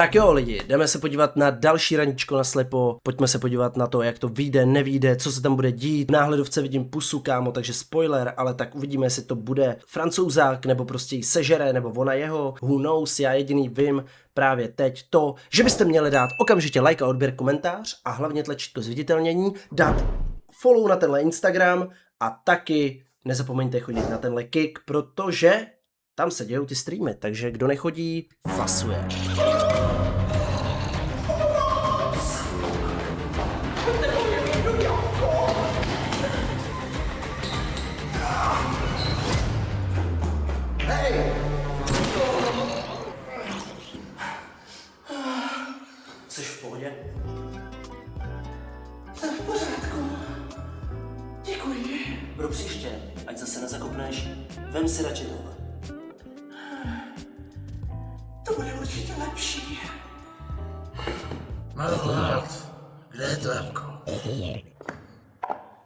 Tak jo lidi, jdeme se podívat na další raníčko na slepo, pojďme se podívat na to, jak to vyjde, nevyjde, co se tam bude dít. V náhledovce vidím pusu, kámo, takže spoiler, ale tak uvidíme, jestli to bude Francouzák, nebo prostě ji sežere, nebo ona jeho, who knows, já jediný vím právě teď to, že byste měli dát okamžitě like a odběr, komentář a hlavně tlačítko zviditelnění, dát follow na tenhle Instagram a taky nezapomeňte chodit na tenhle Kick, protože tam se dějou ty streamy, takže kdo nechodí, fasuje. Jsi v pohodě? Jsem v pořádku. Děkuji. Pro příště, ať zase nezakopneš, vem si radši tohle. To bude určitě lepší. Malohlad, kde je to jabko?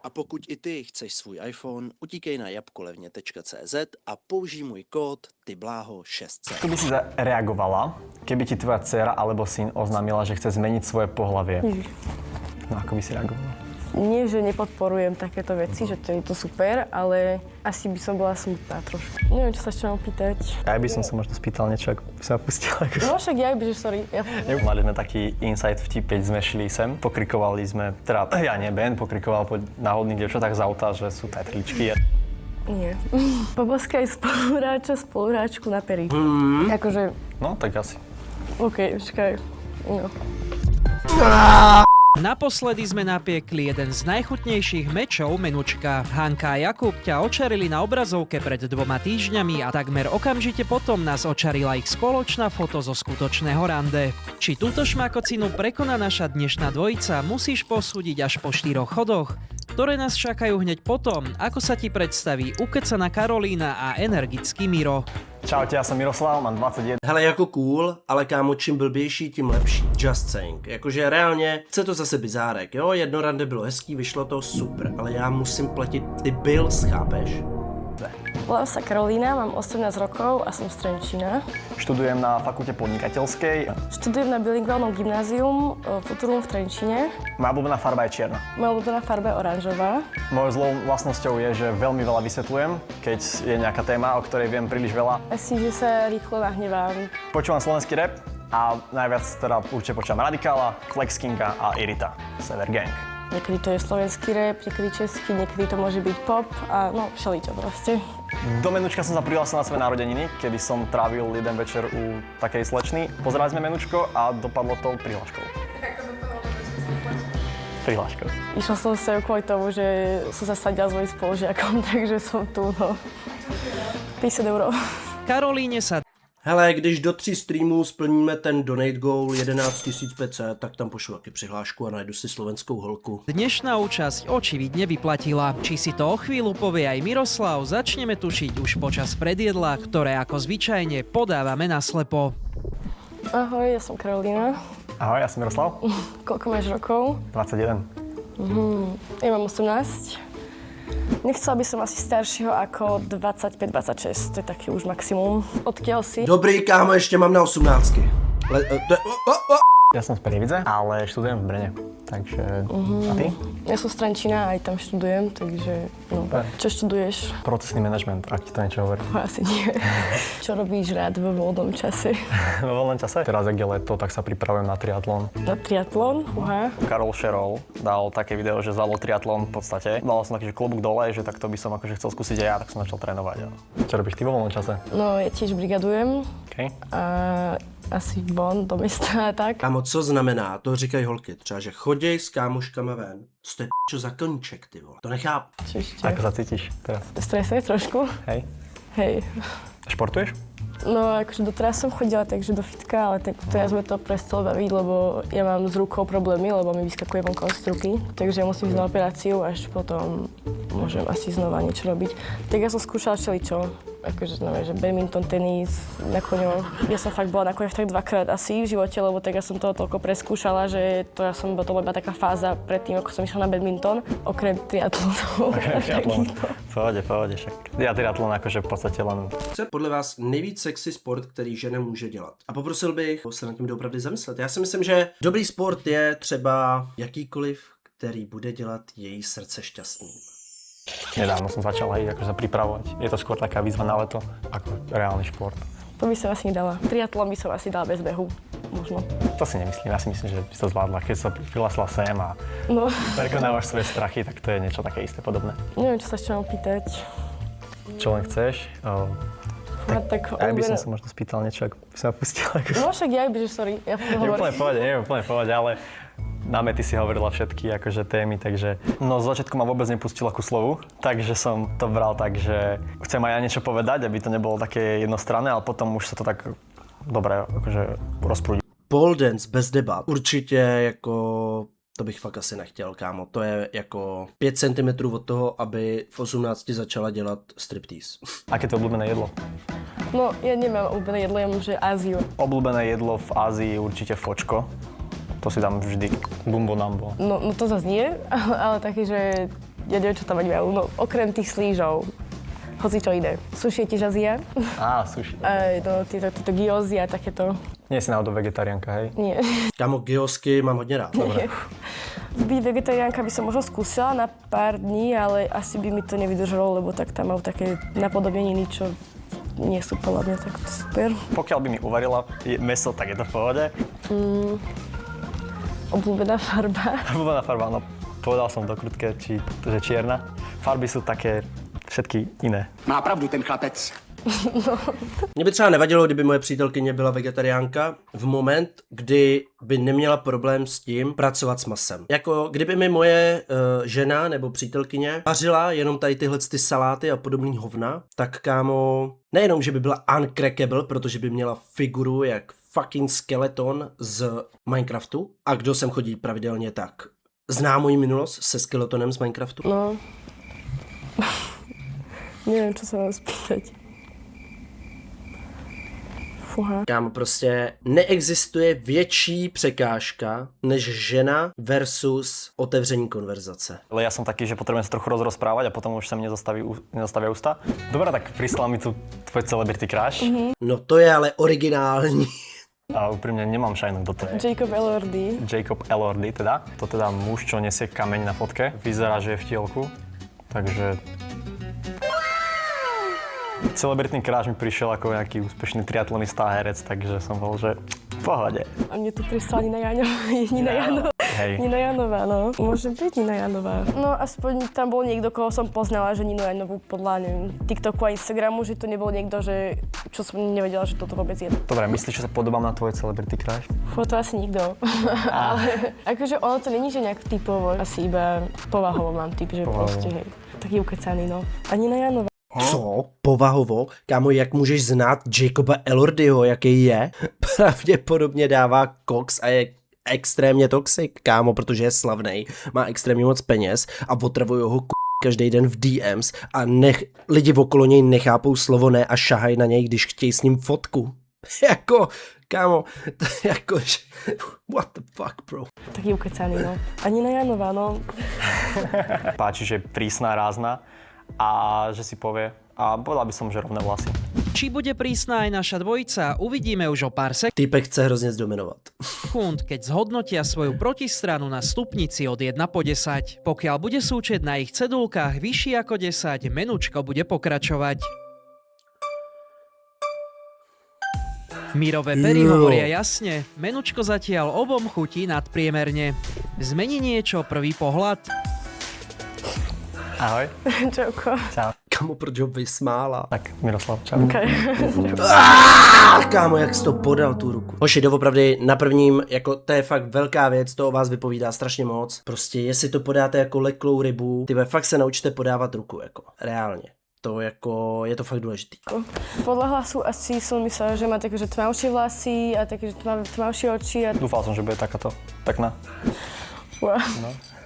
A pokud i ty chceš svůj iPhone, utíkej na jabkolevně.cz a použij můj kód TYBLÁHO600. Ako by si zareagovala, keby ti tvoja dcera alebo syn oznámila, že chce zmeniť svoje pohlavie? No ako by si reagovala? Nie, že nepodporujem takéto veci, že to je to super, ale asi by som bola smutná trošku. Neviem, čo sa ešte mám pýtať. Ja by som sa možno spýtal niečo, ako by sa pustila. No však ja by, že sorry. Ja... Mali sme taký insight vtip, keď sme šli sem. Pokrikovali sme, teda ja nie, Ben pokrikoval po náhodných dievčatách z auta, že sú tetričky. Nie. Poboskaj spoluhráčku na pery. Akože... No, tak asi. OK, počkaj. No. Naposledy sme napiekli jeden z najchutnejších mečov menučka. Hanka a Jakub ťa očarili na obrazovke pred 2 týždňami a takmer okamžite potom nás očarila ich spoločná foto zo skutočného rande. Či túto šmakocinu prekoná naša dnešná dvojica, musíš posúdiť až po 4 chodoch, ktoré nás čakajú hneď potom, ako sa ti predstaví ukecaná Karolína a energický Miro. Čaute, ja som Miroslav, mám 21. Hele, jako cool, ale kámo, čím blbější, tím lepší. Just saying. Jakože reálně, chce to zase bizárek, jo? Jedno rande bylo hezký, vyšlo to super, ale já musím platit ty bills, chápeš? Volám sa Karolína, mám 18 rokov a som z Trenčína. Študujem na fakulte podnikateľskej. Študujem na bilingválnom gymnázium Futurum v Trenčíne. Moja obľúbená farba je čierna. Moja obľúbená farba je oranžová. Mojou zlou vlastnosťou je, že veľmi veľa vysvetľujem, keď je nejaká téma, o ktorej viem príliš veľa. Asi, že sa rýchlo nahnevám. Počúvam slovenský rap a najviac teda určite počúvam Radikála, Flex Kinga a Irita, Sever Gang. Niekedy to je slovenský rap, niekedy český, niekedy to môže byť pop a no všeličo proste. Do menučka som sa prihlásil na svoje narodeniny, kedy som trávil jeden večer u takej slečny. Pozerali sme menučko a dopadlo to prihláškou. Prihláškou. Išla som sa kvôli tomu, že som sa sadila s mojím spolužiakom, takže som tu, no, 50 €. Karolíne sa Hele, když do 3 streamů splníme ten donate goal 11 500, tak tam pošlu taky přihlášku a najdu si slovenskou holku. dnešná účasť očividne vyplatila. Či si to o chvíľu povie aj Miroslav, začneme tušiť už počas predjedla, ktoré ako zvyčajne podávame na slepo. Ahoj, ja som Karolína. Ahoj, ja som Miroslav. Koľko máš rokov? 21. Ja mám 18. Nechcela by som asi staršieho ako 25-26, to je taký už maximum. Odkiaľ si? Dobrý, kámo, ještě mám na 18. Ja som z Prievidze, ale študujem v Brne. Takže... A ty? Ja som z Trenčína, aj tam študujem, takže no. Čo študuješ? Procesný manažment, ak ti to niečo hovorí. Asi nie. Čo robíš rád vo voľnom čase? Vo voľnom čase? Teraz, ak je leto, tak sa pripravujem na triatlon. Na triatlon? Uha. Karol Šerol dal také video, že zvládol triatlon v podstate. Dal som taký, že klobúk dole, že takto by som akože chcel skúsiť aj ja, tak som začal trénovať. Čo robíš ty vo voľnom čase? No, ja tiež brigadujem. Okay. A asi von do města a tak. Kámo, co znamená, to říkají holky, třeba, že choděj s kámoškama ven. Co to je čo za koníček, ty vole? To nechápu. Čo ešte? Ako sa cítiš teraz? Stresuje trošku. Hej. Hej. Športuješ? No, akože doteraz som chodila takže do fitka, ale tak teraz sme to prestalo baviť, lebo ja mám s rukou problémy, lebo mi vyskakuje vonko z ruky. Takže ja musím ísť na operáciu, až potom môžem asi znova niečo robiť. Tak ja som skúšala všeličo. akože znamená, že badminton, tenis, na koňoch. Ja som fakt bola na koňoch tak 2-krát asi v živote, lebo tak ja som toho toľko preskúšala, že to to bola iba taká fáza predtým, ako som išla na badminton, okrem triatlonu. Triatlon. Pohode, však. Ja triatlon akože v podstate len... Co je podle vás nejvíc sexy sport, který žena může dělat? A poprosil bych se nad tím doopravdy zamyslet. Já si myslím, že dobrý sport je třeba jakýkoliv, který bude dělat její srdce šťastným. Nedávno som začal aj akože sa pripravovať. Je to skôr taká výzva na leto, ako reálny šport. To by som asi nedala. Triatlon by som asi dala bez behu, možno. To si nemyslím, ja si myslím, že by sa zvládla. Keď sa prihlásila sem a No, prekonávaš svoje strachy, tak to je niečo také isté podobné. neviem, čo sa ešte mám pýtať. Čo len chceš? Tak Ja by som sa možno spýtal niečo, ako by som ma pustila. No však ja by, že sorry, ja Nie hovorím. úplne v pohode, ale náme ty si hovorila všetky akože témy, takže... No z začiatku ma vôbec nepustila ku slovu, takže som to bral tak, že chcem aj ja niečo povedať, aby to nebolo také jednostranné, ale potom už sa to tak dobre akože rozprúdi. Pole dance bez debat. Určitě jako... To bych fakt asi nechtěl, kámo. To je jako 5 cm od toho, aby v 18 začala dělat striptease. Aké to obľúbené jedlo? No, ja nemám obľúbené jedlo, ja mám, že Áziu. Obľúbené jedlo v Ázii je určite fočko. To si dám vždy. Bumbo nambo. No to zase nie, ale také, že ja neviem, čo tam mať majú. No, okrem tých slížov, hoci čo iné. Sushi je tiež Ázia. Sushi. No, tieto gyozy a takéto. Nie si náhodou vegetariánka, hej? Nie. Kámo, gyosky mám hodně rád. Dobre. Byť vegetariánka by som možno skúsila na pár dní, ale asi by mi to nevydržalo, lebo tak tam mám také napodobneniny, čo nie sú podľa mňa tak super. Pokiaľ by mi uvarila mäso, tak je to v pohode. Obľúbená farba. Obľúbená farba, no povedal som dokrutke, že čierna. Farby sú také všetky iné. Má pravdu ten chlapec. Mě by třeba nevadilo, kdyby moje přítelkyně byla vegetariánka v moment, kdy by neměla problém s tím pracovat s masem. Jako kdyby mi moje žena nebo přítelkyně vařila jenom tady tyhle ty saláty a podobný hovna, tak kámo, nejenom, že by byla uncrackable, protože by měla figuru jak fucking skeleton z Minecraftu. A kdo sem chodí pravidelně, tak zná moji minulost se skeletonem z Minecraftu? No. Neviem, čo sa mám spýtať. Fúha. Kámo, prostě neexistuje větší překážka než žena versus otevření konverzace. Ale ja som taký, že potrebujem sa trochu rozprávať a potom už sa mi nezastavia ústa. Dobre, tak prislal mi tu tvoj celebrity crush. No to je ale originální. A úprimne nemám šajnu, kto to je. Jacob Elordi. Jacob Elordi teda. To teda muž, čo nesie kameň na fotke. Vyzerá, že je v tielku. Takže... Celebritný kráč mi prišiel ako nejaký úspešný triatlonista a herec, takže som bol, že v pohode. A mne tu pristala Nina Janová. Hej. Nina Janová, no. Môže byť Nina Janová. No aspoň tam bol niekto, koho som poznala, že Ninu Janovú podľa, neviem, TikToku a Instagramu, že to nebol niekto, že čo som nevedela, že toto vôbec je. Dobre, myslíš, že sa podobám na tvoj celebrity crush? Fú, to asi nikto. Ale akože ono to není, že nejak typovo, asi iba povahovo mám typ, že Povahovo. proste, hej, taký ukecaný, no. A Nina Janová. Co? Povahovo? Kámo, jak můžeš znát Jacoba Elordiho, jaký je? Pravděpodobně dává koks a je extrémně toxic, kámo, protože je slavnej, má extrémně moc peněz a otravuje ho každý den v DMs a lidi okolo něj nechápou slovo ne a šahají na něj, když chtějí s ním fotku. Jako, kámo, jako, what the fuck, bro? Taký ukecaný, no. A Nina Janová, no. Páči, že je prísna, rázna a že si povie. A povedal by som, že rovné vlasy. Či bude prísna aj naša dvojica, uvidíme už o pár Týpek chce hrozně zdominovat. sekúnd, keď zhodnotia svoju protistranu na stupnici od 1 po 10. Pokiaľ bude súčet na ich cedulkách vyšší ako 10, menučko bude pokračovať. Mirové pery hovoria jasne, menučko zatiaľ obom chutí nadpriemerne. Zmení niečo prvý pohľad? Ahoj. Čauko. Čau. Kámo, proč ho vysmála? Tak, Miroslav, čau. Okay. Kámo, jak jsi to podal tu ruku. Hoši, doopravdy na prvním, jako to je fakt velká věc, to o vás vypovídá strašně moc. Prostě jestli to podáte jako leklou rybu, ty fakt se naučte podávat ruku, jako reálně. To jako, je to fakt důležitý. Podľa hlasu asi som myslela, že má také, že tmavšie vlasy a také, že tmavšie oči a... Dúfal som, že bude takáto pekná. Wow.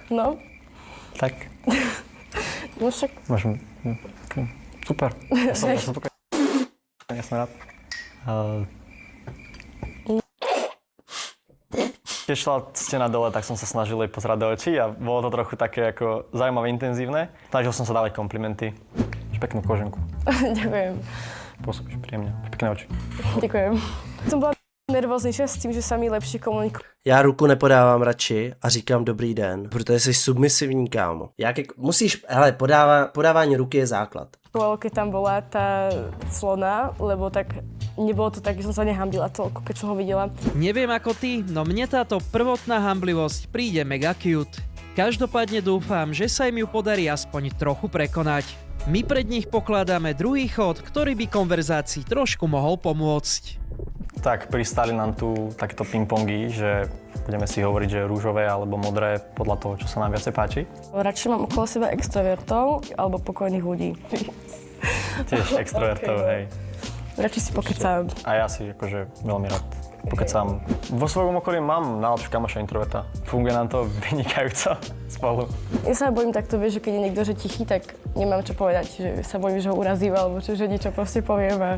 No. Tak, No však... môžem... Super. Ja som spokojný. ja som rád. Keď šla stena dole, tak som sa snažil jej pozerať do očí a bolo to trochu také ako zaujímavé, intenzívne. Snažil som sa dávať komplimenty. Máš peknú koženku. Ďakujem. Pôsobíš príjemne. Pekné oči. Ďakujem. Som bola nervóznejšia s tím, že sa mi lepšie komunikujú. Já ruku nepodávám radši a říkám dobrý den, protože jsi submisivní, kámo. Musíš, hele, podávání ruky je základ. Keď tam bola tá slona, lebo tak nebolo to tak, že som sa nehambila toľko, keď som ho videla. Neviem ako ty, no mne táto prvotná hamblivosť príde mega cute. Každopádne dúfam, že sa im ju podarí aspoň trochu prekonať. My pred nich pokladáme druhý chod, ktorý by konverzácii trošku mohol pomôcť. Tak pristali nám tu takéto ping-pongy, že budeme si hovoriť, že rúžové alebo modré podľa toho, čo sa nám viacej páči. Radšej mám okolo seba extrovertov alebo pokojných ľudí. Tiež extrovertov, hej. Radšej si pokecám. A ja si akože veľmi rád pokecám. Vo svojom okolí mám najlepšiu kamoša introverta. Funguje nám to vynikajúco spolu. Ja sa bojím takto, vieš, že keď je niekto že tichý, tak nemám čo povedať. Že sa bojím, že ho urazím alebo že niečo proste poviem a...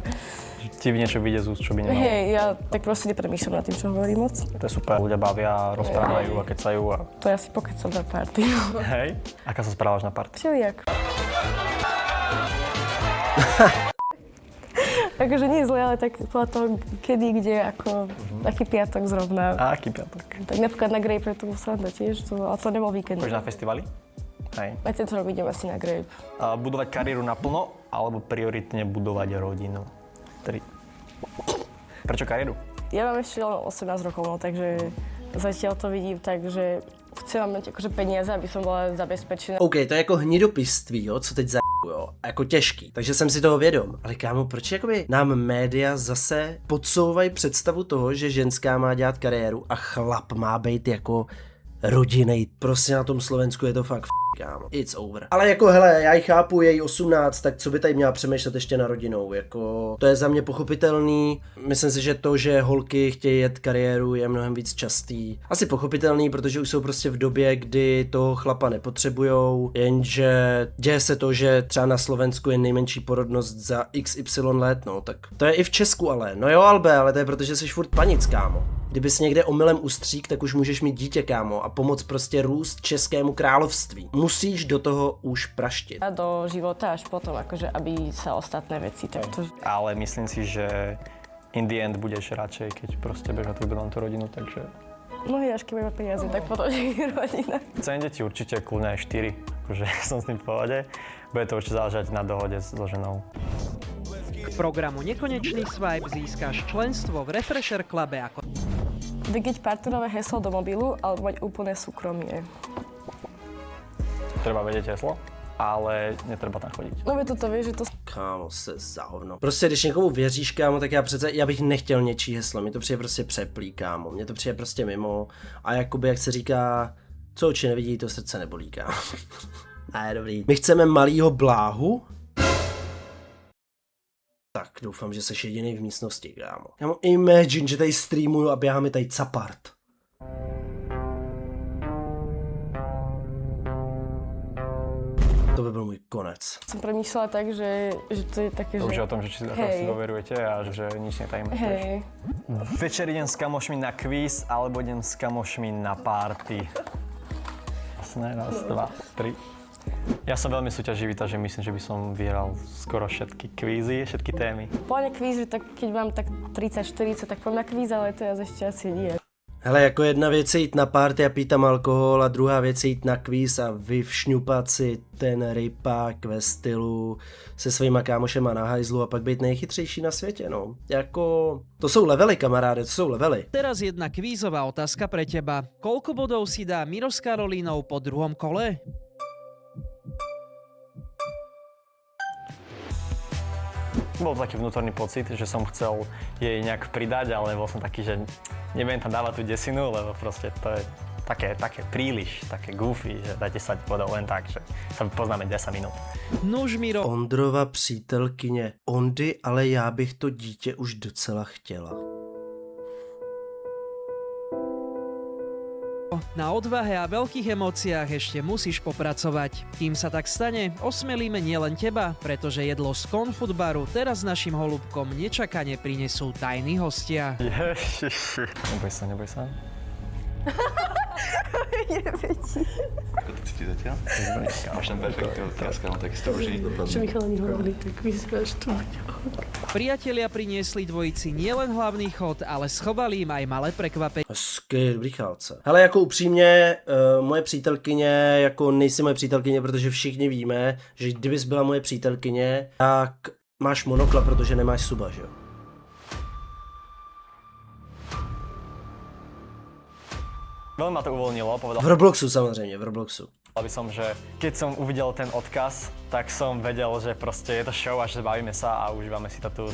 Ti niečo vyjde z úst, čo by nemalo. Hej, ja tak proste nepremýšľam nad tým, čo hovorím moc. To je super. Ľudia bavia, rozprávajú a kecajú a... To ja si pokecam na party. Hej? Aká sa správaš na party? Čiliak. Akože nie je zle, ale tak podľa toho, kedy, kde, ako taký piatok zrovna. A aký piatok? Tak napríklad na Grape je tu sranda tiež, ale to nebol víkend. Chodíš na festivali? Hej. Aj tento rok idem asi na Grape. A budovať kariéru naplno, alebo prioritne budovať rodinu? 3. Prečo kariéru? Ja mám ešte len 18 rokov, no, takže zatiaľ to vidím tak, že chcem mať akože peniaze, aby som bola zabezpečená. OK, to je jako hnidopiství, jo, co teď jo, jako těžký, takže jsem si toho vědom. Ale kámo, proč jakoby nám média zase podsouvají představu toho, že ženská má dělat kariéru a chlap má být jako rodinej. Prostě na tom Slovensku je to fakt kámo. It's over. Ale jako hele, já ji chápu, je jí 18, tak co by tady měla přemýšlet ještě na rodinou, jako to je za mě pochopitelný. Myslím si, že to, že holky chtějí jet kariéru, je mnohem víc častý. Asi pochopitelný, protože už jsou prostě v době, kdy toho chlapa nepotřebujou, jenže děje se to, že třeba na Slovensku je nejmenší porodnost za XY let, no, tak to je i v Česku ale. No jo, Albe, ale to je protože jsi furt panic, kámo. Kdyby si někde omylem ustřík, tak už můžeš mít dítě, kámo, a pomoct prostě růst českému království. Musíš do toho už praštit. A do života až potom, akože aby sa ostatné veci takto... Ale myslím si, že in the end budeš radšej, keď proste budeš mať tú rodinu, takže... No až keď budeme peniaze, tak potom je rodina. Chcem deti určite kľudne aj 4, akože som s tým v pohode. Bude to určite záležať na dohode so ženou. K programu Nekonečný swipe získaš členstvo v Refresher Clube ako... Vygeť partnerové heslo do mobilu alebo mať úplné súkromie. Treba vedieť heslo, ale netreba tam chodiť. No toto vieš, že to... Kámo, se za hovno. Prostě když někomu věříš, kámo, tak já bych nechtěl něčí heslo, mi to přijde prostě přeplý, kámo, mě to přijde prostě mimo a jakoby, jak se říká, co oči nevidí, to srdce nebolí, kámo. A je dobrý. My chceme malýho Bláhu? Tak doufám, že jsi jediný v místnosti, kámo. Kámo, imagine, že tady streamuju a běhá mi tady capart. To by byl můj konec. Som premýšľala tak, že to je také, To že... už je o tom, že či si doverujete a že nič netajíme. Hej. Večer idem s kamošmi na kvíz, alebo idem s kamošmi na party. Jasné, raz, dva, tri. Ja som veľmi súťaživý, takže myslím, že by som vyhral skoro všetky kvízy, všetky témy. Pláne kvíz, že tak keď mám tak 30-40, tak pôjdem na kvíz, ale to ja ešte asi nie. Hele, jako jedna věc je jít na party a pít tam alkohol a druhá věc je jít na kvíz a vyvšňupat si ten rypák ve stylu se svýma kámošema na hajzlu a pak být nejchytřejší na světě, no. Jako, to jsou levely, kamaráde, to jsou levely. Teraz jedna kvízová otázka pre teba. Koľko bodov si dá Miro s Karolínou po druhom kole? Bol to taký vnútorný pocit, že som chcel jej nejak pridať, ale bol som taký, že nebudem tam dávať tú desinu, lebo proste to je také príliš, také goofy, že dá 10 bodov len tak, že sa poznáme 10 minút. Nuž Miro, Ondrova přítelkyně Ondy, ale já bych to dítě už docela chtěla. Na odvahe a veľkých emóciách ešte musíš popracovať. Kým sa tak stane, osmelíme nielen teba, pretože jedlo z Konfutbaru teraz našim holubkom nečakane prinesú tajní hostia. Ježiši. Neboj sa. Ako to cíti zatiaľ? Máš tam perfektný odkaz, kámo, tak si to užij. Čo mi chalani hovorili, tak vyzváš tu. Priatelia priniesli dvojici nielen hlavný chod, ale schovali im aj malé prekvapenie. Hezky, dobrý chalce. Ale jako upřímně, moje přítelkyně, jako nejsi moje přítelkyně, protože všichni víme, že kdybys byla moje přítelkyně, tak máš monokla, protože nemáš suba, že jo? Veľmi ma to uvoľnilo, povedal V Robloxu samozřejmě, v Robloxu. by som, že keď som uvidel ten odkaz, tak som vedel, že proste je to show a že bavíme sa a užívame si to tu.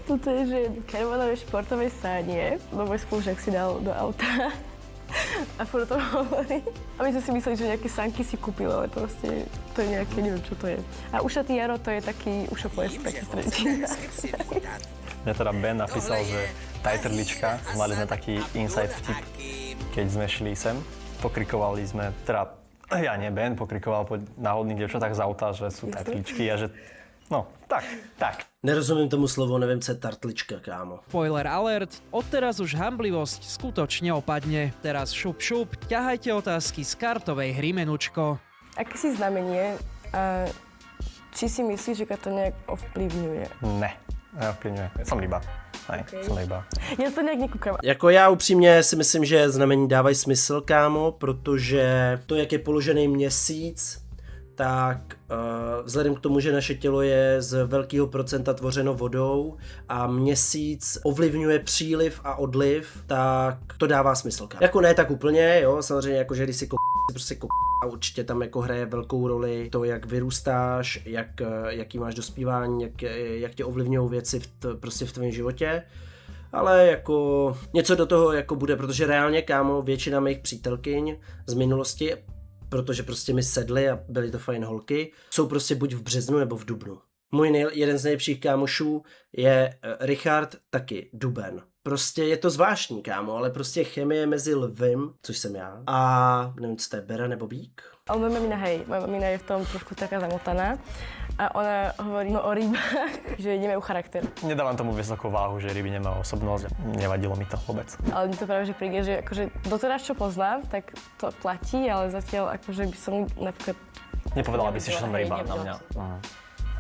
Toto je, že karbonové športové sánie, no môj spolužiak si dal do auta a furt to hovorí. A my sme si mysleli, že nejaké sanky si kúpil, ale proste to je nejaké, neviem čo to je. A ušatý Jaro to je taký ušoples, taký stredčík. Mne teda Ben napísal, že tajtrlička, mali sme taký inside vtip, keď sme šli sem. Pokrikovali sme, teda ja nie Ben, pokrikoval po náhodných devčatách z auta, že sú tajtrličky a že no, tak. Nerozumím tomu slovu, nevím, co je tartlička, kámo. Spoiler alert, odteraz už hamblivosť skutočne opadne. Teraz šup, ťahajte otázky z kartovej hry Menučko. Aké si znamenie a či si myslíš, že to nejak ovplyvňuje? Ne, neovplyvňuje. Som ryba. Som ryba. Ja to nejak nekúkam. Jako já upřímně si myslím, že znamení dávají smysl, kámo, protože to, jak je položený měsíc, tak vzhledem k tomu, že naše tělo je z velkého procenta tvořeno vodou a měsíc ovlivňuje příliv a odliv, tak to dává smysl, kámo. Jako ne tak úplně, jo, samozřejmě jako, že když si prostě a určitě tam jako hraje velkou roli to, jak vyrůstáš, jaký máš dospívání, jak tě ovlivňují věci prostě v tvém životě. Ale jako něco do toho jako bude, protože reálně, kámo, většina mých přítelkyň z minulosti, protože prostě mi sedly a byly to fajn holky, jsou prostě buď v březnu nebo v dubnu. Jeden z nejlepších kámošů je Richard, taky duben. Prostě je to zvláštní, kámo, ale prostě chemie mezi lvem, což jsem já, a nevím, co to je, bera nebo bík? Ale moja mamina je v tom trošku taká zamotaná a ona hovorí o rybách, že nemajú charakter. Nedávam tomu vysokú váhu, že ryby nemajú osobnosť, nevadilo mi to vôbec. Ale mi to práve, že príde, že akože doteraz čo poznám, tak to platí, ale zatiaľ akože by som napríklad... Nepovedala by si, že som ryba na mňa.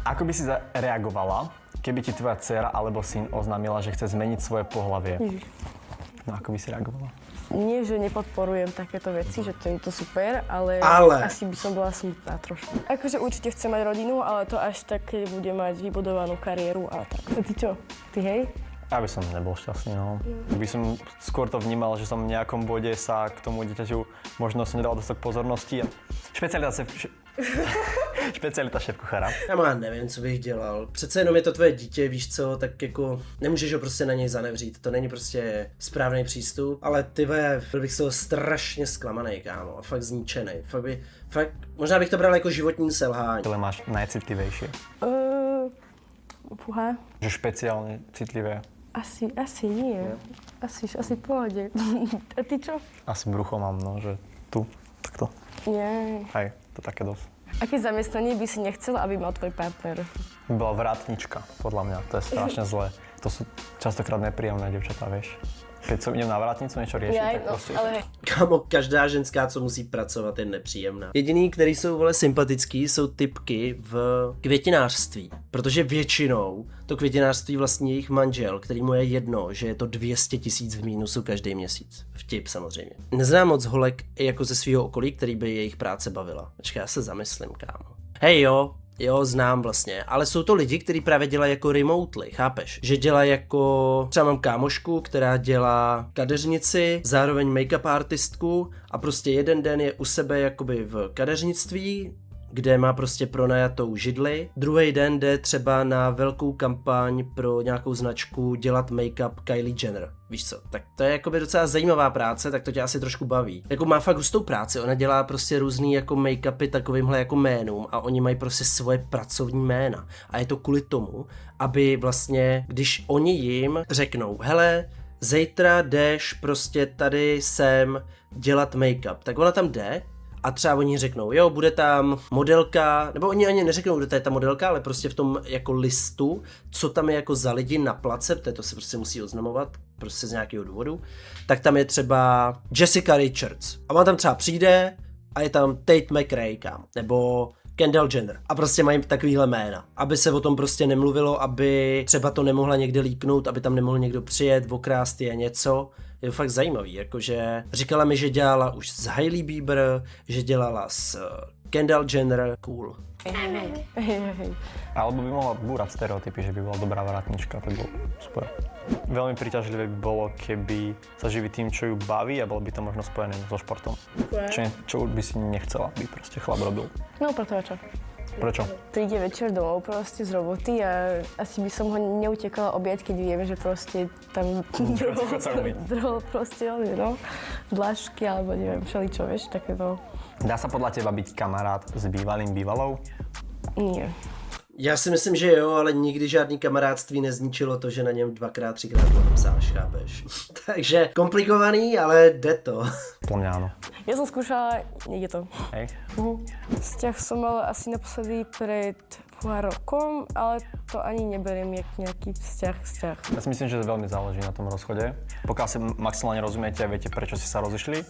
Ako by si zareagovala, keby ti tvoja dcéra alebo syn oznámila, že chce zmeniť svoje pohlavie? No ako by si reagovala? Nie, že nepodporujem takéto veci, že to je to super, ale asi by som bola smutná trošku. Akože určite chcem mať rodinu, ale to až tak, keď bude mať vybudovanú kariéru a tak. A ty čo? Ty hej? Ja by som nebol šťastný, no. By som skôr to vnímal, že som v nejakom bode sa k tomu dieťaťu možno som nedal dostatok pozornosti. Špecialita šéfkuchára. Já nevím, co bych dělal. Přece jenom je to tvoje dítě, víš co, tak jako nemůžeš ho prostě na něj zanevřít. To není prostě správný přístup, ale byl bych z toho strašně zklamaný, kámo. Fakt zničený. Fakt, možná bych to bral jako životní selhání. Ktoré máš najcitlivejšie? Fúha. Že špeciálne citlivé? Asi nie. Asi v pohode. A ty čo? Asi brucho mám, no, že tu, takto. Nie. Hej, to také dosť. Aké zamestnanie by si nechcela, aby mal tvoj partner? Bola vrátnička, podľa mňa, to je strašne zlé. To sú častokrát nepríjemné devčatá, vieš. Keď som idem na vrátnicu niečo riešiť, tak proste... ale... Kámo, každá ženská, co musí pracovat, je nepříjemná. Jediný, který jsou vole sympatický, jsou typky v květinářství. Protože většinou to květinářství vlastní jejich manžel, který mu je jedno, že je to 200 000 v mínusu každý měsíc. Vtip samozřejmě. Neznám moc holek jako ze svého okolí, který by jejich práce bavila. Počkej, já se zamyslím, kámo. Hej jo, znám vlastně, ale jsou to lidi, kteří právě dělají jako remotely, chápeš? Že dělají jako, třeba mám kámošku, která dělá kadeřnici, zároveň make-up artistku a prostě jeden den je u sebe jakoby v kadeřnictví, kde má prostě pronajatou židli. Druhý den jde třeba na velkou kampaň pro nějakou značku dělat make-up Kylie Jenner. Víš co, tak to je jakoby docela zajímavá práce, tak to tě asi trošku baví. Jako má fakt hustou práci, ona dělá prostě různý jako make-upy takovýmhle jako jménům a oni mají prostě svoje pracovní jména. A je to kvůli tomu, aby vlastně, když oni jim řeknou, hele, zítra jdeš prostě tady sem dělat make-up, tak ona tam jde a třeba oni řeknou, jo, bude tam modelka, nebo oni ani neřeknou, kde to je ta modelka, ale prostě v tom jako listu, co tam je jako za lidi na place, to se prostě musí oznamovat, prostě z nějakého důvodu, tak tam je třeba Jessica Richards. A ona tam třeba přijde a je tam Tate McRae, kámo, nebo Kendall Jenner. A prostě mají takovýhle jména. Aby se o tom prostě nemluvilo, aby třeba to nemohla někde líknout, aby tam nemohl někdo přijet, okrást je něco. Je to fakt zajímavý, jakože říkala mi, že dělala už s Hailey Bieber, že dělala s Kendall Jenner, cool. Alebo by mohla búrať stereotypy, že by bola dobrá vrátnička, to bolo super. Veľmi príťažlivé by bolo, keby sa živí tým, čo ju baví a bolo by to možno spojené so športom. Čo by si nechcela, aby proste chlap robil. No preto čo? Prečo? Príde večer domov proste z roboty a asi by som ho neutekala objať, keď viem, že proste tam drol proste, no, dlažky alebo neviem, všeličo, vieš, takéto. Dá sa podľa teba byť kamarát s bývalým bývalou? Nie. Já si myslím, že jo, ale nikdy žádný kamarádství nezničilo to, že na něm 2x, 3x podepsáš, chápeš? Takže komplikovaný, ale jde to. Podľa mňa áno. Ja som skúšala, nejde to. Hej. Vzťah som mala asi naposledy pred rokom, ale to ani neberiem jak nejaký vzťah. Ja si myslím, že veľmi záleží na tom rozchode. Pokiaľ si maximálne rozumiete a viete, prečo ste sa rozišli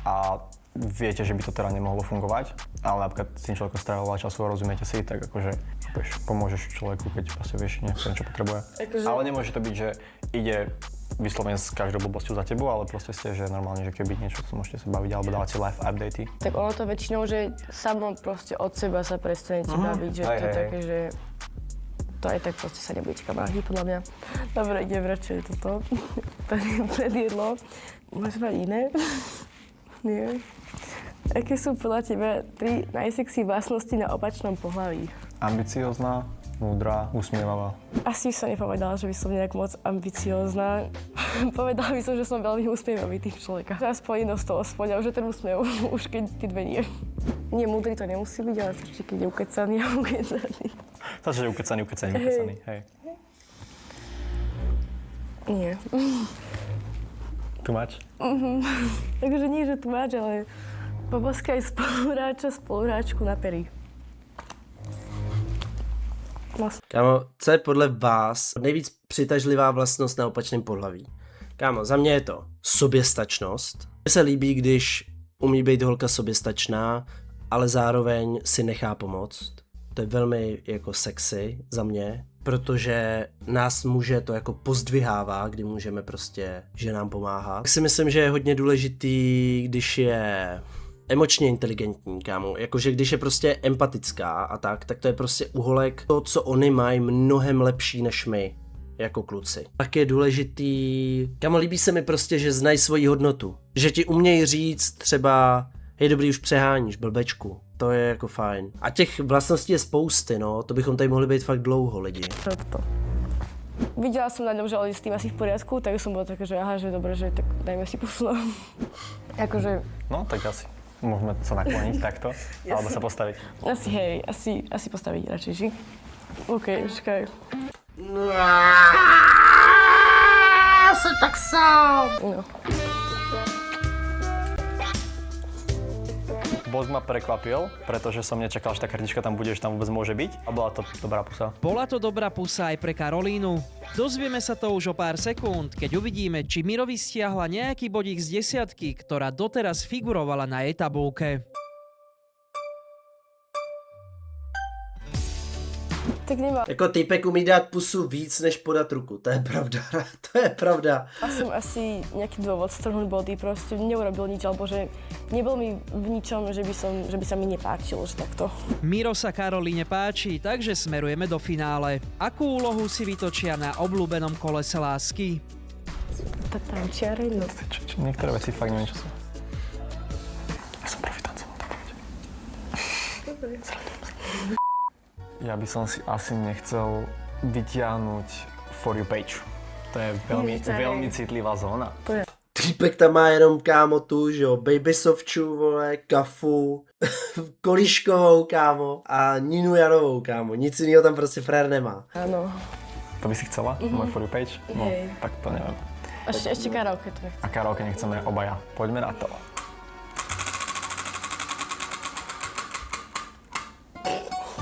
a viete, že by to teda nemohlo fungovať, ale napríklad s tým človekom strávila času a rozumiete si, tak akože pomôžeš človeku, keď proste vieš čo potrebuje. Ale nemôže to byť, že ide vyslovene s každou blbosťou za tebou, ale proste ste, že normálne, že keby niečo, co môžete sa baviť alebo dávať si live updaty. Tak ono to väčšinou, že samo proste od seba sa prestanete baviť, že to je také, že to aj tak proste sa nebudete kamaráti, podľa mňa. Dobre, idem radšej toto pred jedlo. Máš mať iné? Nie. Aké sú podľa teba 3 najsexy vlastnosti na opačnom pohlaví? Ambiciózna, múdra, usmievavá. Asi som nepovedala, že by som nejak moc ambiciózna. Povedala by som, že som veľmi usmievavý typ človeka. Aspoň jedno z toho aspoň, a už je ten úsmev, už keď dve nie. Nie, múdry to nemusí byť, ale stačí, keď je ukecaný a ukecaný. Stačí, že ukecaný, hej. Nie. Too much? Takže nie, že too much, ale poboskaj spoluhráčku na pery. Kámo, co je podle vás nejvíc přitažlivá vlastnost na opačném pohlaví? Kámo, za mě je to soběstačnost. Mně se líbí, když umí být holka soběstačná, ale zároveň si nechá pomoct. To je velmi jako sexy za mě, protože nás muže to jako pozdvihává, kdy můžeme prostě ženám pomáhat. Tak si myslím, že je hodně důležitý, když je emočně inteligentní, kámo. Jakože když je prostě empatická a tak to je prostě u holek to, co oni mají, mnohem lepší než my, jako kluci. Tak je důležitý, kámo, líbí se mi prostě, že znají svoji hodnotu. Že ti umějí říct třeba, hej, dobrý, už přeháníš, blbečku. To je jako fajn. A těch vlastností je spousty, no. To bychom tady mohli být fakt dlouho, lidi. Toto. Videla som na ňom, že on je s tým asi v poriadku, tak som bola taká, že aha, že dobre, že tak dajme si pusu. Akože... No, tak asi môžeme sa nakloniť takto, alebo sa postaviť. Asi hej, asi postaviť radšej, ži? OK, čakaj. Jsem tak sám. No. Bosk ma prekvapil, pretože som nečakal, že tá kartička tam bude, že tam vôbec môže byť. A bola to dobrá pusa. Bola to dobrá pusa aj pre Karolínu. Dozvieme sa to už o pár sekúnd, keď uvidíme, či Mirovi stiahla nejaký bodík z 10, ktorá doteraz figurovala na jej tabulke. Tak nemá. Jako týpek umí dát pusu víc, než podat ruku. To je pravda. To je pravda. A som asi nejaký dôvod strhnúť body, proste neurobil nič, alebo že nebol mi v ničom, že by sa mi nepáčilo, že takto. Miro sa Karolíne páči, takže smerujeme do finále. Akú úlohu si vytočia na obľúbenom kolese lásky? Tá tančiare, no. Niektoré veci fakt neviem, čo sú. Ja som profitancom, to povedať. Ja by som si asi nechcel vytiahnuť For You page. To je veľmi citlivá zóna. Týpek tam má jenom kámo tu, že jo, Baby Sofču, vole, Kafu, Kolíškovou, kámo, a Ninu Janovou, kámo. Nic jiného tam prostě frér nemá. Áno. To by si chcela? Môj For You page? No, Hej. tak to neviem. Ešte karaoke to nechcem. A karaoke nechceme obaja. Poďme na to.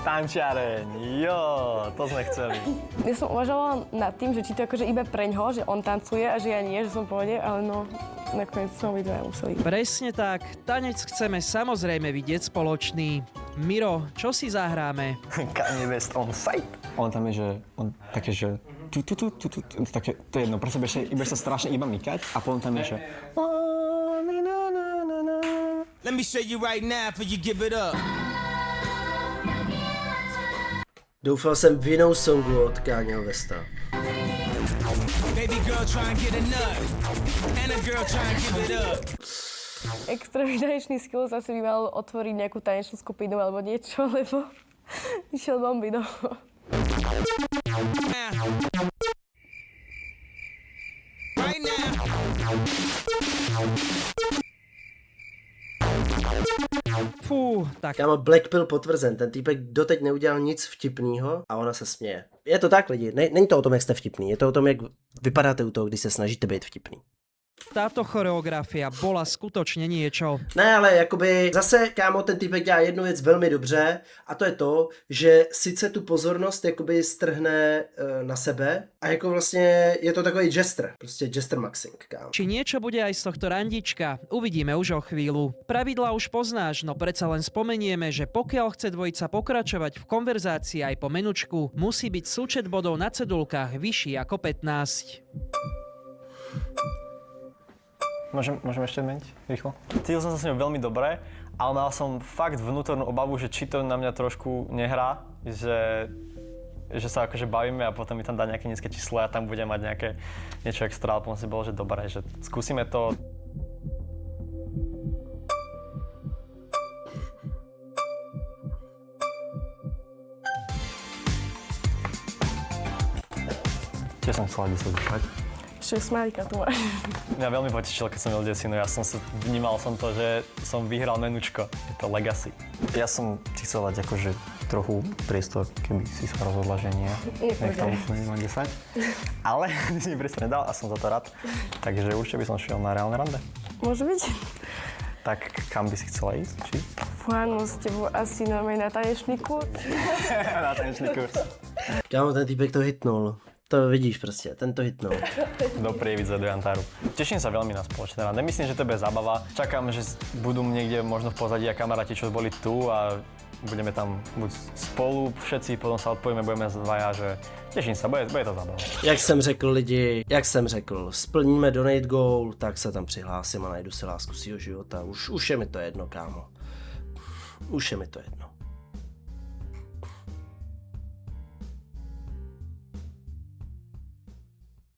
Tančiareň, jo, to sme chceli. Ja som uvažovala nad tým, že či to akože iba preňho, že on tancuje a že ja nie, že som v pohode, ale no, nakoniec som obidvaja museli. Presne tak, tanec chceme samozrejme vidieť spoločný. Miro, čo si zahráme? Kanye West on site. On tam je, že on také, že také, to je jedno, pre sebe iba sa strašne iba mykať a potom tam je, že Let me show you right now before you give it up. Doufal jsem v jinou songu od Kanyeho Westa. Baby girl try and get a nut. And a girl try and give it up. Extrémny tanečný skill zase by mal otvoriť nejakú tanečnú skupinu alebo niečo, lebo išiel bomby, no. Right now. Fú, tak Kámo, Blackpill potvrzen, ten týpek doteď neudělal nic vtipného a ona se směje. Je to tak, lidi, není to o tom, jak jste vtipný, je to o tom, jak vypadáte u toho, když se snažíte být vtipný. táto choreografia bola skutočne niečo. Ne, ale jakoby zase, kámo, ten týpek dělá jednu věc velmi dobře a to je to, že sice tu pozornost jakoby strhne na sebe a jako vlastně je to takový jester, prostě jester maxing, kámo. Či niečo bude aj z tohto randička, uvidíme už o chvíľu. Pravidlá už poznáš, no predsa len spomenieme, že pokiaľ chce dvojica pokračovať v konverzácii aj po menučku, musí byť súčet bodov na cedulkách vyšší ako 15. Môžem ešte meniť rýchlo? Cítil som sa s ňou veľmi dobre, ale mal som fakt vnútornú obavu, že či to na mňa trošku nehrá, že sa akože bavíme a potom mi tam dá nejaké nízke číslo a tam budem mať niečo extra, ale potom si bolo, že dobré, že skúsime to. Tiež som chcela 10 dýchať. Ešte smálika tu máš. Mňa veľmi potešilo, keď som videl desinu. Vnímal som to, že som vyhral menučko. Je to legacy. Ja som ti chcel dať akože trochu priestor, keby si sa rozhodla, že nie. Nech to úplne 10. Ale ty si mi priestor nedal a som za to rád. Takže určite by som šiel na reálne rande. Môže byť? Tak kam by si chcela ísť? Či? Fánu s tebou asi normálne na tanečný kurz. Na tanečný kurz. Kámo, ten týpek to hitnul. To vidíš prostě, ten to hitnul. Do Prievidze, do Jantáru. Teším sa veľmi na spoločné rande. Myslím, že to bude zábava. Čakám, že budú niekde možno v pozadí a kamaráti, čo boli tu a budeme tam buď spolu všetci, potom sa odpojíme, budeme dvaja, že teším sa, bude to zábava. Jak jsem řekl lidi, splníme donate goal, tak se tam přihlásím a najdu si lásku svýho života. Už je mi to jedno, kámo. Už je mi to jedno.